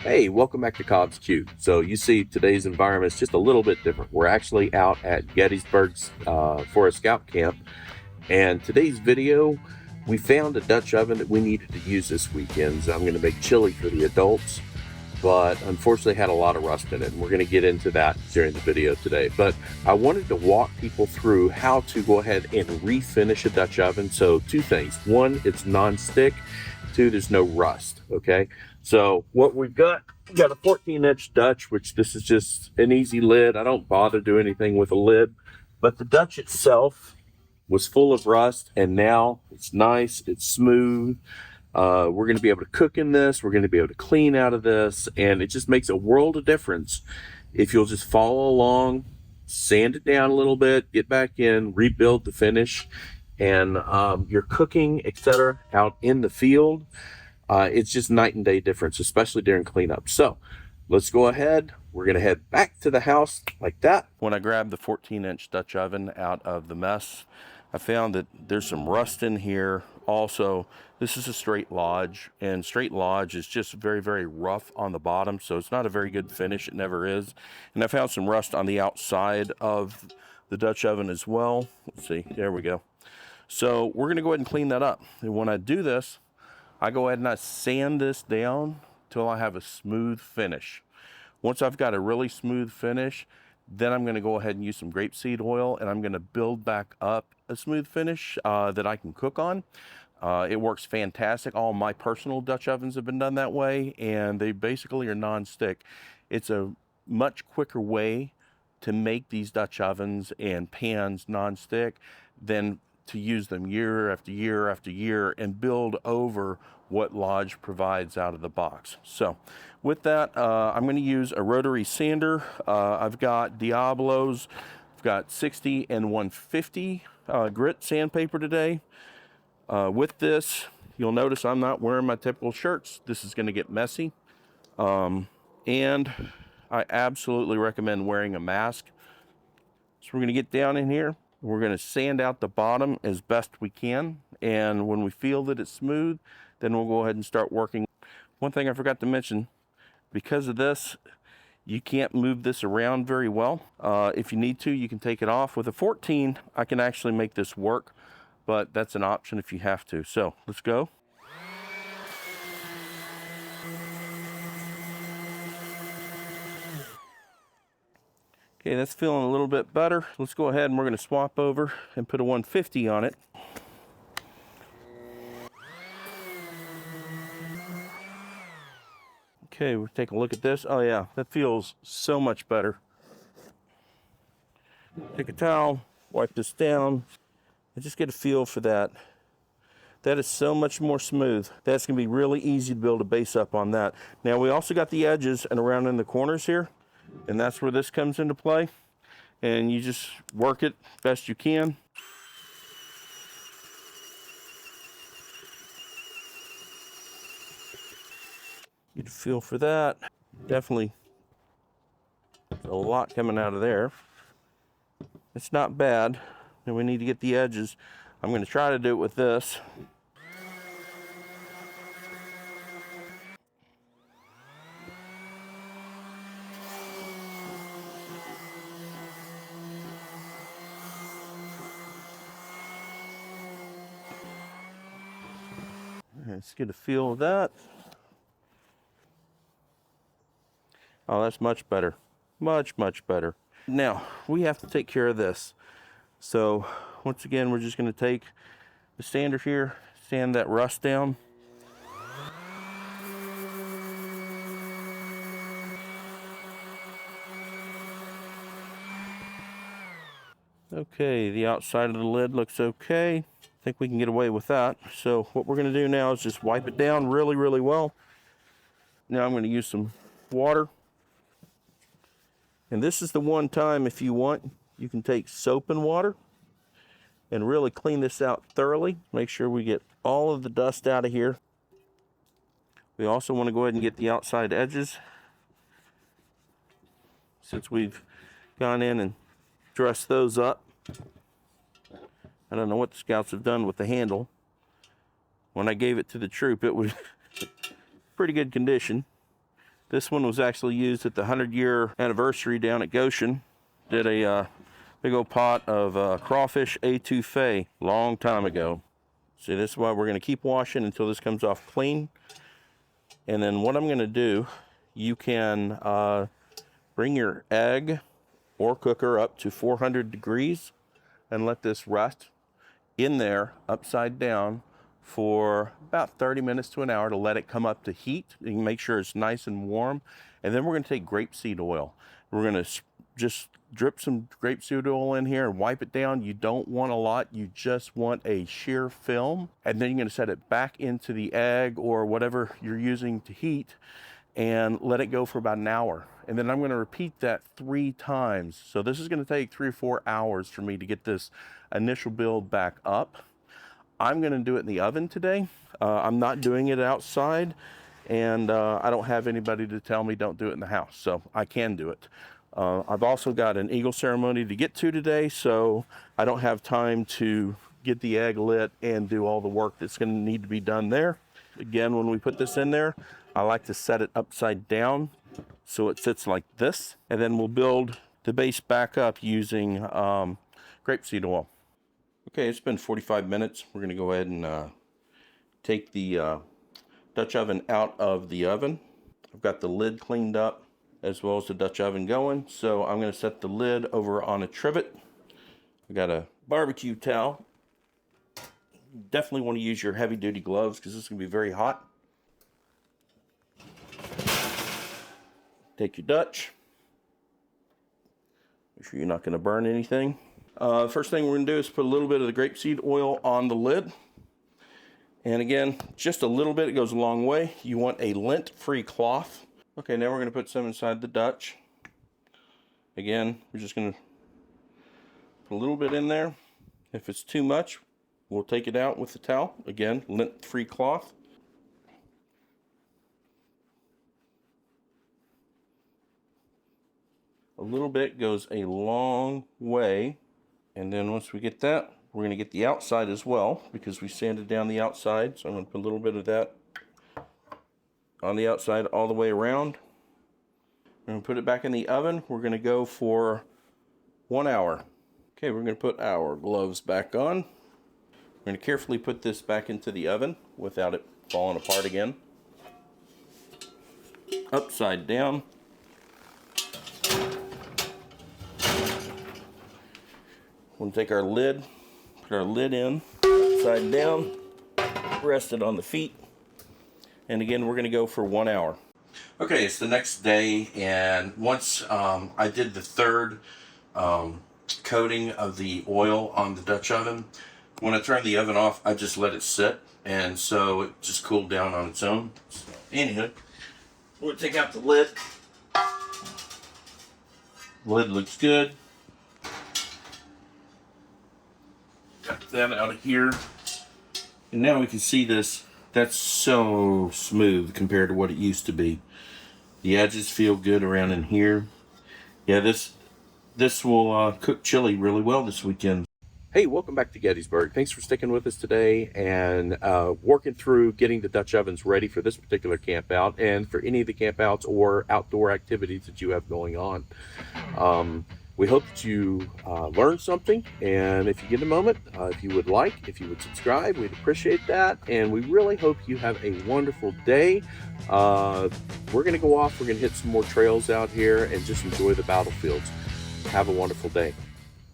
Hey, welcome back to Cobb's Cube. So you see today's environment is just a little bit different. We're actually out at Gettysburg's Forest Scout Camp, and today's video, we found a Dutch oven that we needed to use this weekend. So I'm going to make chili for the adults, but unfortunately had a lot of rust in it, and we're going to get into that during the video today. But I wanted to walk people through how to go ahead and refinish a Dutch oven. So two things: one, it's non-stick; two, there's no rust. Okay, so what we've got, we got a 14-inch Dutch, which this is just an easy lid. I don't bother do anything with a lid, but the Dutch itself was full of rust, and now it's nice, it's smooth. We're going to be able to cook in this. We're going to be able to clean out of this, and it just makes a world of difference if you'll just follow along, sand it down a little bit, get back in, rebuild the finish, and your cooking, etc., out in the field. It's just night and day difference, especially during cleanup. So let's go ahead. We're going to head back to the house like that. When I grabbed the 14-inch Dutch oven out of the mess, I found that there's some rust in here. Also, this is a straight Lodge, and straight Lodge is just very, very rough on the bottom, so it's not a very good finish. It never is. And I found some rust on the outside of the Dutch oven as well. Let's see. There we go. So we're going to go ahead and clean that up. And when I do this, I go ahead and I sand this down till I have a smooth finish. Once I've got a really smooth finish, then I'm going to go ahead and use some grapeseed oil, and I'm going to build back up a smooth finish that I can cook on. It works fantastic. All my personal Dutch ovens have been done that way, and they basically are non-stick. It's a much quicker way to make these Dutch ovens and pans non-stick than to use them year after year after year and build over what Lodge provides out of the box. So with that, I'm going to use a rotary sander. I've got Diablo's. I've got 60 and 150 grit sandpaper today. With this, you'll notice I'm not wearing my typical shirts. This is going to get messy. And I absolutely recommend wearing a mask. So we're going to get down in here. We're going to sand out the bottom as best we can. And when we feel that it's smooth, then we'll go ahead and start working. One thing I forgot to mention, because of this, you can't move this around very well. If you need to, you can take it off. With a 14, I can actually make this work, but that's an option if you have to. So let's go. Okay, that's feeling a little bit better. Let's go ahead and we're going to swap over and put a 150 on it. Okay, we'll take a look at this. Oh yeah, that feels so much better. Take a towel, wipe this down, and just get a feel for that. That is so much more smooth. That's going to be really easy to build a base up on that. Now we also got the edges and around in the corners here, and that's where this comes into play. And you just work it best you can. Get a feel for that. Definitely a lot coming out of there. It's not bad. And we need to get the edges. I'm going to try to do it with this. Let's get a feel of that. Oh, that's much better. Much, much better. Now, we have to take care of this. So, once again, we're just going to take the sander here, sand that rust down. Okay, the outside of the lid looks okay. I think we can get away with that. So what we're going to do now is just wipe it down really, really well. Now I'm going to use some water. And this is the one time, if you want, you can take soap and water and really clean this out thoroughly. Make sure we get all of the dust out of here. We also want to go ahead and get the outside edges. Since we've gone in and dressed those up. I don't know what the scouts have done with the handle. When I gave it to the troop, it was pretty good condition. This one was actually used at the 100-year anniversary down at Goshen. Did a big old pot of crawfish etouffee long time ago. So this is why we're going to keep washing until this comes off clean. And then what I'm going to do, you can bring your egg or cooker up to 400 degrees and let this rest in there upside down for about 30 minutes to an hour to let it come up to heat. You can make sure it's nice and warm. And then we're going to take grapeseed oil. We're going to just drip some grapeseed oil in here and wipe it down. You don't want a lot. You just want a sheer film. And then you're going to set it back into the egg or whatever you're using to heat and let it go for about an hour. And then I'm going to repeat that 3 times. So this is going to take 3 or 4 hours for me to get this initial build back up. I'm going to do it in the oven today. I'm not doing it outside, and I don't have anybody to tell me don't do it in the house, so I can do it. I've also got an eagle ceremony to get to today, so I don't have time to get the egg lit and do all the work that's going to need to be done there. Again, when we put this in there, I like to set it upside down so it sits like this, and then we'll build the base back up using grapeseed oil. Okay, it's been 45 minutes. We're going to go ahead and take the Dutch oven out of the oven. I've got the lid cleaned up as well as the Dutch oven going. So I'm going to set the lid over on a trivet. I got a barbecue towel. Definitely want to use your heavy duty gloves because this is going to be very hot. Take your Dutch. Make sure you're not going to burn anything. First thing we're going to do is put a little bit of the grapeseed oil on the lid. And again, just a little bit, it goes a long way. You want a lint-free cloth. Okay, now we're going to put some inside the Dutch. Again, we're just going to put a little bit in there. If it's too much, we'll take it out with the towel. Again, lint-free cloth. A little bit goes a long way. And then once we get that, we're going to get the outside as well because we sanded down the outside. So I'm going to put a little bit of that on the outside all the way around. We're going to put it back in the oven. We're going to go for 1 hour. Okay, we're going to put our gloves back on. We're going to carefully put this back into the oven without it falling apart again. Upside down. We'll take our lid, put our lid in, upside down, rest it on the feet, and again, we're going to go for 1 hour. Okay, it's the next day, and once I did the third coating of the oil on the Dutch oven, when I turned the oven off, I just let it sit, and so it just cooled down on its own. So, anyway, we'll take out the lid. The lid looks good. Got that out of here. And now we can see this. That's so smooth compared to what it used to be. The edges feel good around in here. Yeah, this will cook chili really well this weekend. Hey, welcome back to Gettysburg. Thanks for sticking with us today and working through getting the Dutch ovens ready for this particular camp out and for any of the camp outs or outdoor activities that you have going on. We hope that you learned something, and if you get a moment, if you would subscribe, we'd appreciate that, and we really hope you have a wonderful day. We're going to go off, we're going to hit some more trails out here and just enjoy the battlefields. Have a wonderful day.